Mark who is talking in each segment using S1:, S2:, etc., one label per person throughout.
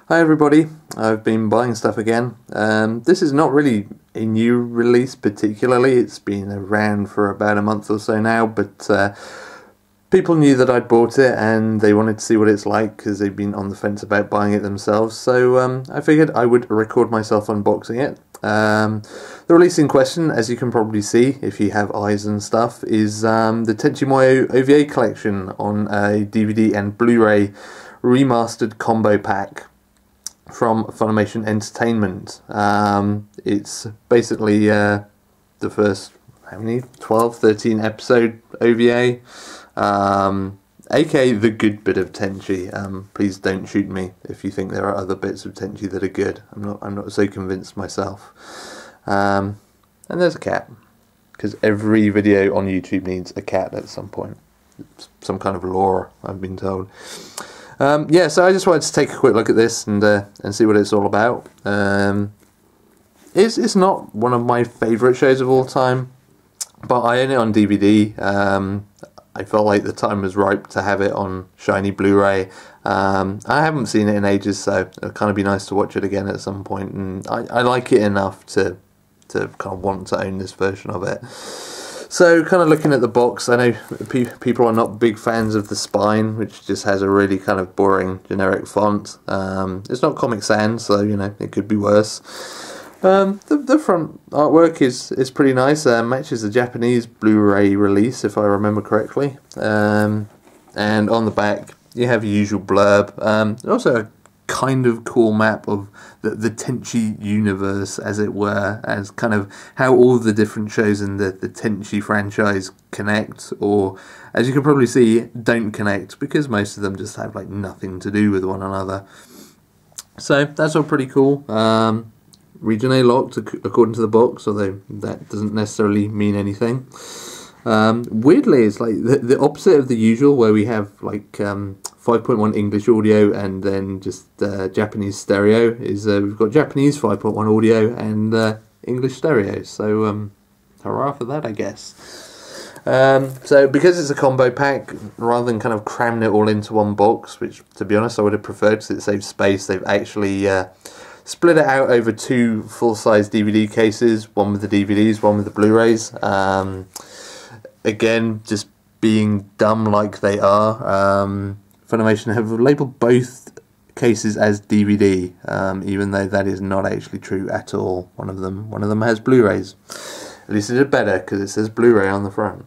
S1: Hi everybody, I've been buying stuff again. This is not really a new release particularly, it's been around for about a month or so now, but people knew that I'd bought it and they wanted to see what it's like because they've been on the fence about buying it themselves, so I figured I would record myself unboxing it. The release in question, as you can probably see if you have eyes and stuff, is the Tenchi Muyo OVA collection on a DVD and Blu-ray remastered combo pack from FUNimation Entertainment. It's basically the first, 12, 13 episode OVA, aka the good bit of Tenchi. Please don't shoot me if you think there are other bits of Tenchi that are good. I'm not so convinced myself. And there's a cat, because every video on YouTube needs a cat at some point. It's some kind of lore, I've been told. Yeah, so I just wanted to take a quick look at this and see what it's all about. It's not one of my favourite shows of all time, but I own it on DVD. I felt like the time was ripe to have it on shiny Blu-ray. I haven't seen it in ages, so it'll kind of be nice to watch it again at some point, and I like it enough to kind of want to own this version of it. So, kind of looking at the box, I know people are not big fans of the spine, which just has a really kind of boring, generic font. It's not Comic Sans, so, you know, it could be worse. The front artwork is pretty nice. Matches the Japanese Blu-ray release, if I remember correctly. And on the back, you have your usual blurb. Also a kind of cool map of the Tenchi universe, as it were, as kind of how all the different shows in the Tenchi franchise connect, or as you can probably see, don't connect, because most of them just have like nothing to do with one another. So that's all pretty cool. Region A locked according to the box, although that doesn't necessarily mean anything. Weirdly, it's like the opposite of the usual, where we have like 5.1 English audio and then just Japanese stereo. Is we've got Japanese 5.1 audio and English stereo. So hurrah for that, I guess. So because it's a combo pack, rather than kind of cramming it all into one box, which to be honest I would have preferred because it saves space, they've actually split it out over two full-size DVD cases, one with the DVDs, one with the Blu-rays. Again, just being dumb like they are, Funimation have labelled both cases as DVD, even though that is not actually true at all. One of them has Blu-rays. At least it did better because it says Blu-ray on the front.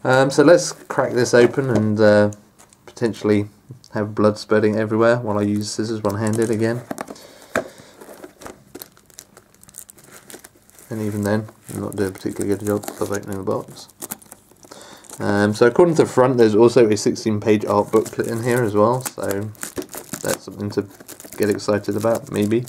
S1: So let's crack this open and potentially have blood spurting everywhere while I use scissors one-handed again. And even then, I'm not doing a particularly good job of opening the box. So according to the front, there's also a 16-page art booklet in here as well, so that's something to get excited about, maybe.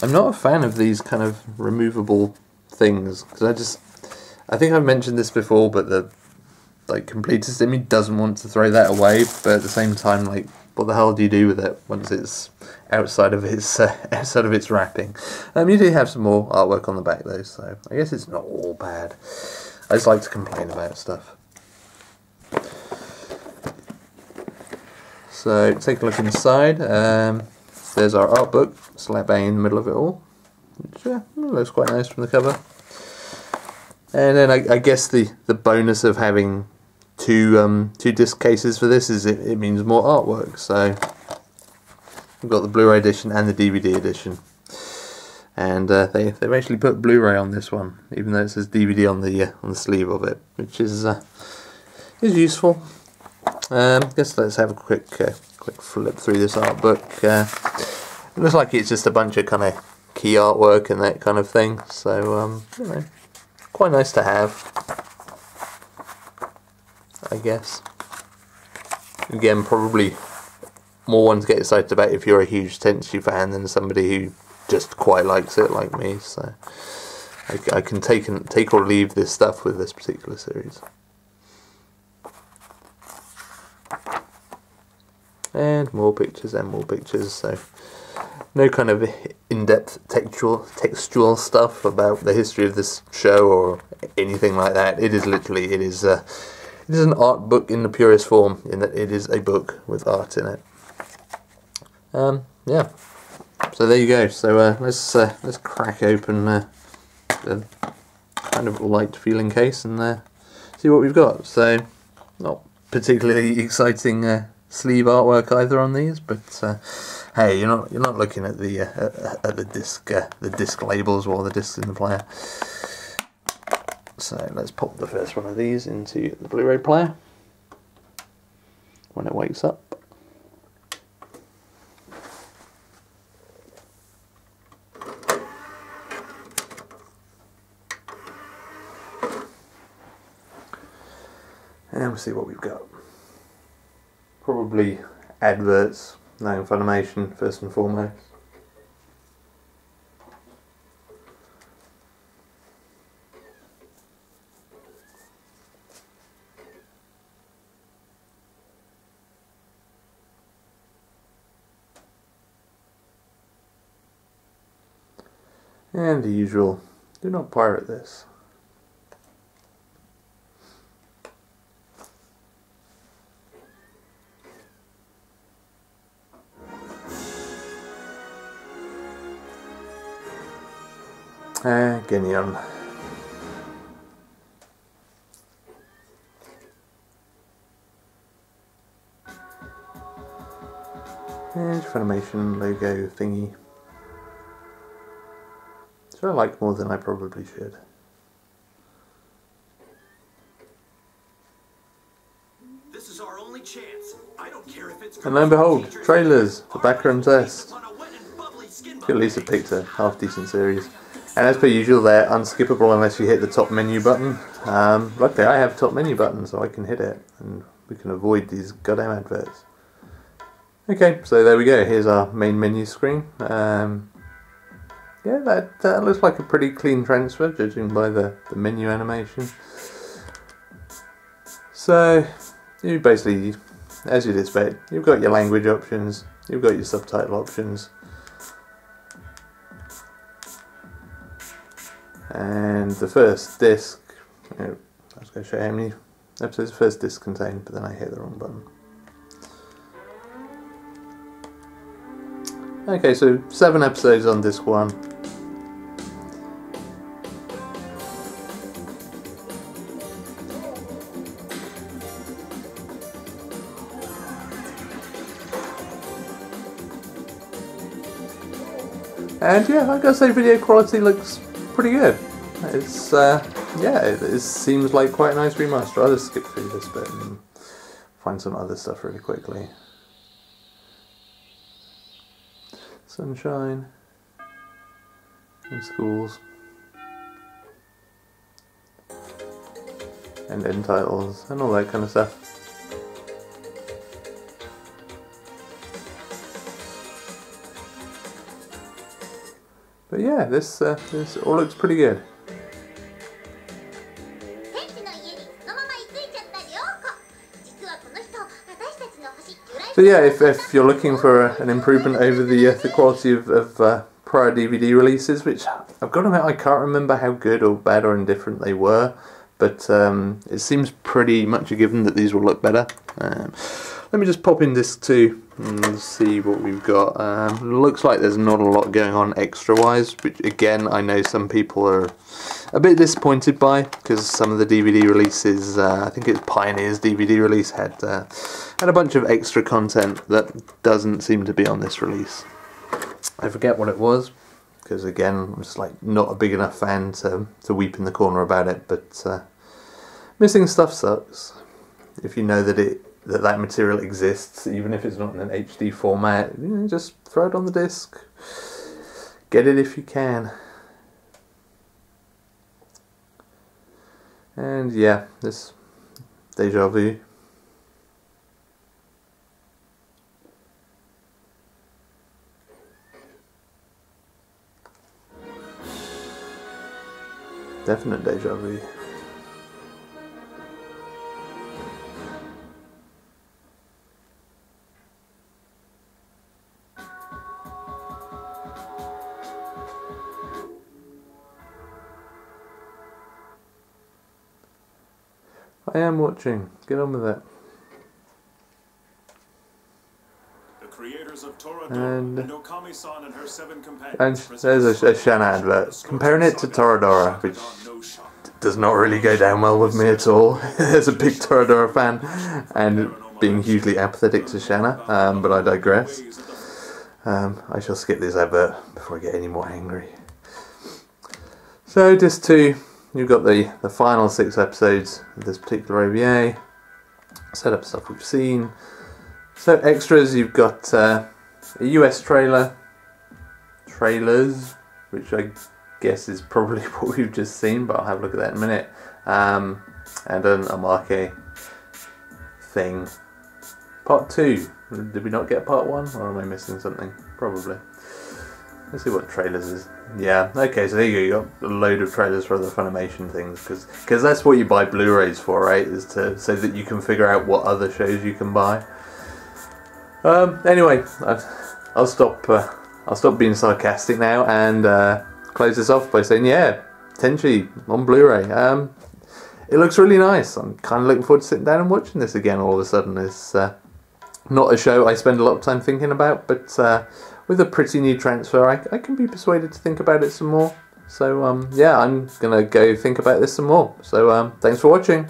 S1: I'm not a fan of these kind of removable things, because I think I've mentioned this before, but the completist in me doesn't want to throw that away, but at the same time, like, what the hell do you do with it once it's outside of its wrapping? You do have some more artwork on the back though, so I guess it's not all bad. I just like to complain about stuff. So take a look inside. There's our art book, slap bang in the middle of it all, which looks quite nice from the cover. And then I guess the bonus of having two disc cases for this is it means more artwork. So we've got the Blu-ray edition and the DVD edition, and they've actually put Blu-ray on this one, even though it says DVD on the sleeve of it, which is useful. Guess let's have a quick flip through this art book. It looks like it's just a bunch of kind of key artwork and that kind of thing. So you know, quite nice to have, I guess. Again, probably more one to get excited about if you're a huge Tenchi fan than somebody who just quite likes it like me. So I can take or leave this stuff with this particular series. and more pictures and more pictures. So no kind of in-depth textual stuff about the history of this show or anything like that. It is literally, it is an art book in the purest form, in that it is a book with art in it. Yeah. So there you go. So let's crack open the kind of light feeling case and see what we've got. So not particularly exciting sleeve artwork either on these, but hey, you're not looking at the disc labels while the disc's in the player. So let's pop the first one of these into the Blu-ray player when it wakes up. And we'll see what we've got. Probably adverts, knowing Funimation first and foremost. And the usual, do not pirate this. Genion. And Funimation logo thingy. So I like more than I probably should.
S2: This is our only chance. I don't care if it's
S1: and then behold, trailers, the background test. At least it picked a half-decent series. And as per usual, they're unskippable unless you hit the top menu button. Luckily I have top menu button, so I can hit it, and we can avoid these goddamn adverts. Okay, so there we go, here's our main menu screen. Yeah, that looks like a pretty clean transfer, judging by the menu animation. So, you basically, as you'd expect, you've got your language options, you've got your subtitle options. And the first disc, I was going to show you how many episodes the first disc contained, but then I hit the wrong button. Okay, so 7 episodes on disc 1. And yeah, I gotta say, video quality looks pretty good. It's yeah, it seems like quite a nice remaster. I'll just skip through this bit and find some other stuff really quickly. Sunshine and schools and end titles and all that kind of stuff. But yeah, this all looks pretty good. So yeah, if you're looking for an improvement over the quality of prior DVD releases, which I've got to admit I can't remember how good or bad or indifferent they were, but it seems pretty much a given that these will look better. Let me just pop in disc 2 and see what we've got. Looks like there's not a lot going on extra-wise, which again I know some people are a bit disappointed by, because some of the DVD releases, I think it's Pioneer's DVD release, had a bunch of extra content that doesn't seem to be on this release. I forget what it was, because again I'm just like not a big enough fan to weep in the corner about it, but missing stuff sucks. If you know that that material exists, even if it's not in an HD format, you know, just throw it on the disc. Get it if you can. And yeah, this Deja Vu. Definite Deja Vu. I am watching. Get on with it.
S2: The creators of
S1: And
S2: Okami-san and her 7 companions.
S1: And there's a Shanna advert. Comparing it to Toradora, which does not really go down well with me at all. As a big Toradora fan, and being hugely apathetic to Shanna, but I digress. I shall skip this advert before I get any more angry. So disc 2, you've got the final 6 episodes of this particular OVA. Set up stuff we've seen. So extras, you've got a US trailers, which I guess is probably what we've just seen, but I'll have a look at that in a minute. And an Amake thing. Part 2. Did we not get part 1? Or am I missing something? Probably. Let's see what trailers is. Yeah, okay, so there you go. You got a load of trailers for the Funimation things, because that's what you buy Blu-rays for, right? Is so that you can figure out what other shows you can buy. Anyway, I'll stop being sarcastic now and close this off by saying, yeah, Tenchi on Blu-ray. It looks really nice. I'm kind of looking forward to sitting down and watching this again all of a sudden. It's not a show I spend a lot of time thinking about, but with a pretty new transfer, I can be persuaded to think about it some more. So yeah, I'm going to go think about this some more. So thanks for watching.